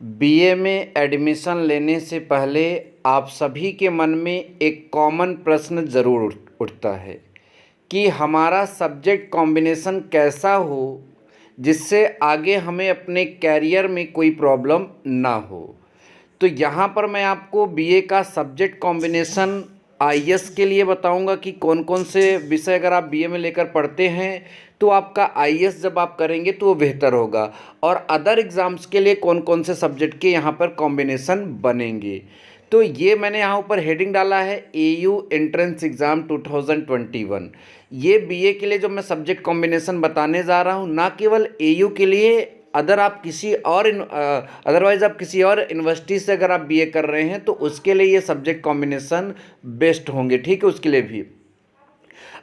BA में admission लेने से पहले आप सभी के मन में एक कॉमन प्रश्न ज़रूर उठता है कि हमारा सब्जेक्ट कॉम्बिनेशन कैसा हो जिससे आगे हमें अपने कैरियर में कोई प्रॉब्लम ना हो। तो यहाँ पर मैं आपको बीए का सब्जेक्ट कॉम्बिनेशन आईएएस के लिए बताऊंगा कि कौन कौन से विषय अगर आप बीए में लेकर पढ़ते हैं तो आपका आईएएस जब आप करेंगे तो वो बेहतर होगा, और अदर एग्ज़ाम्स के लिए कौन कौन से सब्जेक्ट के यहाँ पर कॉम्बिनेशन बनेंगे। तो ये मैंने यहाँ ऊपर हेडिंग डाला है एयू एंट्रेंस एग्ज़ाम 2021। ये बीए के लिए जो मैं सब्जेक्ट कॉम्बिनेशन बताने जा रहा हूँ, ना केवल एयू के लिए, अदरवाइज़ आप किसी और यूनिवर्सिटी से अगर आप बीए कर रहे हैं तो उसके लिए ये सब्जेक्ट कॉम्बिनेशन बेस्ट होंगे, ठीक है, उसके लिए भी।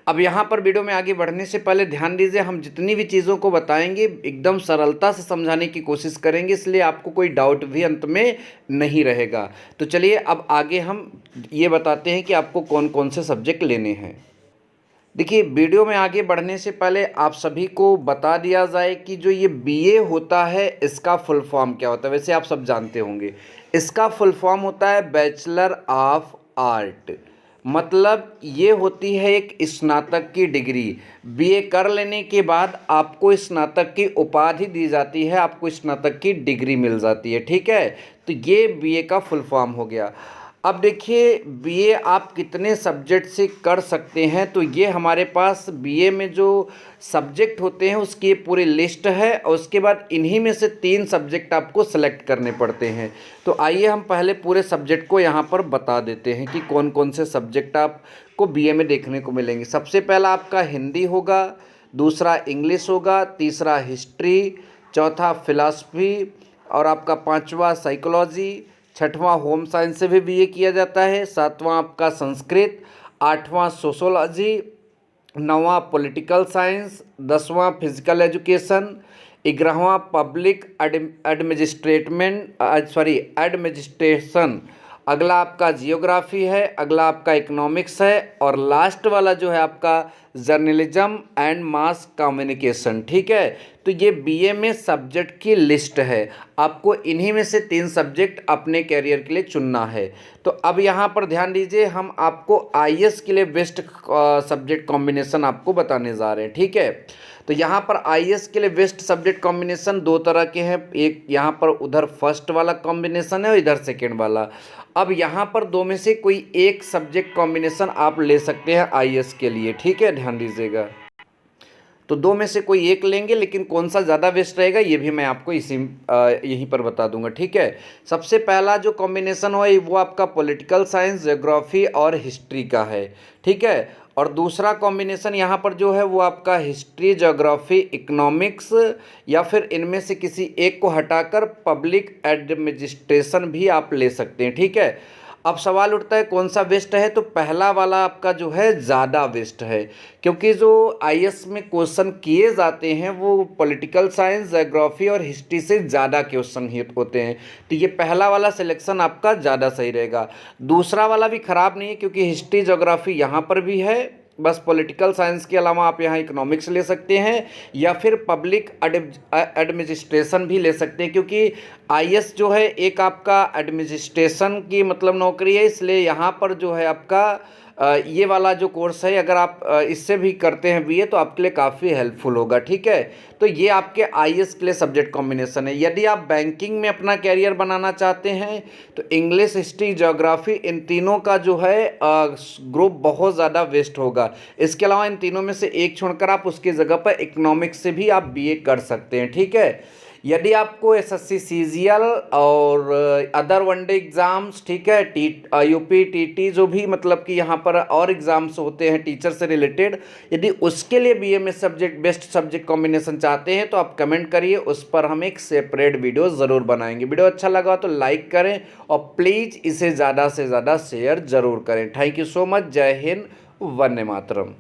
अब यहाँ पर वीडियो में आगे बढ़ने से पहले ध्यान दीजिए, हम जितनी भी चीज़ों को बताएंगे एकदम सरलता से समझाने की कोशिश करेंगे, इसलिए आपको कोई डाउट भी अंत में नहीं रहेगा। तो चलिए अब आगे हम ये बताते हैं कि आपको कौन कौन से सब्जेक्ट लेने हैं। देखिए, वीडियो में आगे बढ़ने से पहले आप सभी को बता दिया जाए कि जो ये बीए होता है इसका फुल फॉर्म क्या होता है। वैसे आप सब जानते होंगे, इसका फुल फॉर्म होता है बैचलर ऑफ आर्ट। मतलब ये होती है एक स्नातक की डिग्री। बीए कर लेने के बाद आपको स्नातक की उपाधि दी जाती है, आपको स्नातक की डिग्री मिल जाती है, ठीक है। तो ये बीए का फुल फॉर्म हो गया। अब देखिए, बीए आप कितने सब्जेक्ट से कर सकते हैं, तो ये हमारे पास बीए में जो सब्जेक्ट होते हैं उसकी पूरी लिस्ट है, और उसके बाद इन्हीं में से 3 सब्जेक्ट आपको सेलेक्ट करने पड़ते हैं। तो आइए हम पहले पूरे सब्जेक्ट को यहाँ पर बता देते हैं कि कौन कौन से सब्जेक्ट आपको बीए में देखने को मिलेंगे। सबसे पहला आपका हिंदी होगा, दूसरा इंग्लिश होगा, तीसरा हिस्ट्री, चौथा फिलॉसफी, और आपका 5वां साइकोलॉजी, 6वां होम साइंस से भी बीए किया जाता है, 7वां आपका संस्कृत, 8वां सोशोलॉजी, 9वां पॉलिटिकल साइंस, 10वां फिजिकल एजुकेशन, 11वां पब्लिक एडमिनिस्ट्रेशन, अगला आपका जियोग्राफी है, अगला आपका इकोनॉमिक्स है, और लास्ट वाला जो है आपका जर्नलिज्म एंड मास कम्युनिकेशन, ठीक है। तो ये बीए में सब्जेक्ट की लिस्ट है, आपको इन्हीं में से 3 सब्जेक्ट अपने कैरियर के लिए चुनना है। तो अब यहाँ पर ध्यान दीजिए, हम आपको आईएएस के लिए बेस्ट सब्जेक्ट कॉम्बिनेशन आपको बताने जा रहे हैं, ठीक है। तो यहाँ पर आईएएस के लिए बेस्ट सब्जेक्ट कॉम्बिनेशन 2 तरह के हैं, एक यहाँ पर उधर फर्स्ट वाला कॉम्बिनेशन है और इधर सेकेंड वाला। अब यहाँ पर 2 में से कोई एक सब्जेक्ट कॉम्बिनेशन आप ले सकते हैं आईएएस के लिए, ठीक है, ध्यान दीजिएगा। तो 2 में से कोई एक लेंगे, लेकिन कौन सा ज़्यादा बेस्ट रहेगा ये भी मैं आपको यहीं पर बता दूंगा, ठीक है। सबसे पहला जो कॉम्बिनेशन हो वो आपका पॉलिटिकल साइंस, ज्योग्राफी और हिस्ट्री का है, ठीक है। और दूसरा कॉम्बिनेशन यहाँ पर जो है वो आपका हिस्ट्री, ज्योग्राफी, इकोनॉमिक्स, या फिर इनमें से किसी एक को हटाकर पब्लिक एडमिनिस्ट्रेशन भी आप ले सकते हैं, ठीक है। अब सवाल उठता है कौन सा बेस्ट है, तो पहला वाला आपका जो है ज़्यादा बेस्ट है, क्योंकि जो आईएएस में क्वेश्चन किए जाते हैं वो पॉलिटिकल साइंस, ज्योग्राफी और हिस्ट्री से ज़्यादा क्वेश्चन ही होते हैं। तो ये पहला वाला सिलेक्शन आपका ज़्यादा सही रहेगा। दूसरा वाला भी ख़राब नहीं है, क्योंकि हिस्ट्री, ज्योग्राफी यहाँ पर भी है, बस पॉलिटिकल साइंस के अलावा आप यहाँ इकोनॉमिक्स ले सकते हैं, या फिर पब्लिक एडमिनिस्ट्रेशन भी ले सकते हैं, क्योंकि आईएएस जो है एक आपका एडमिनिस्ट्रेशन की मतलब नौकरी है, इसलिए यहाँ पर जो है आपका ये वाला जो कोर्स है अगर आप इससे भी करते हैं बीए तो आपके लिए काफ़ी हेल्पफुल होगा, ठीक है। तो ये आपके आईएएस के लिए सब्जेक्ट कॉम्बिनेशन है। यदि आप बैंकिंग में अपना कैरियर बनाना चाहते हैं तो इंग्लिश, हिस्ट्री, ज्योग्राफी, इन तीनों का जो है ग्रुप बहुत ज़्यादा वेस्ट होगा। इसके अलावा इन तीनों में से एक छोड़कर आप उसकी जगह पर इकोनॉमिक्स से भी आप बीए कर सकते हैं, ठीक है। यदि आपको एसएससी सीजीएल और अदर वनडे एग्ज़ाम्स, ठीक है, यूपी टीटी जो भी मतलब कि यहाँ पर और एग्ज़ाम्स होते हैं टीचर से रिलेटेड, यदि उसके लिए बीए में बेस्ट सब्जेक्ट कॉम्बिनेशन चाहते हैं तो आप कमेंट करिए, उस पर हम एक सेपरेट वीडियो ज़रूर बनाएंगे। वीडियो अच्छा लगा तो लाइक करें और प्लीज़ इसे ज़्यादा से ज़्यादा शेयर ज़रूर करें। Thank you so much. जय हिंद, वंदे मातरम।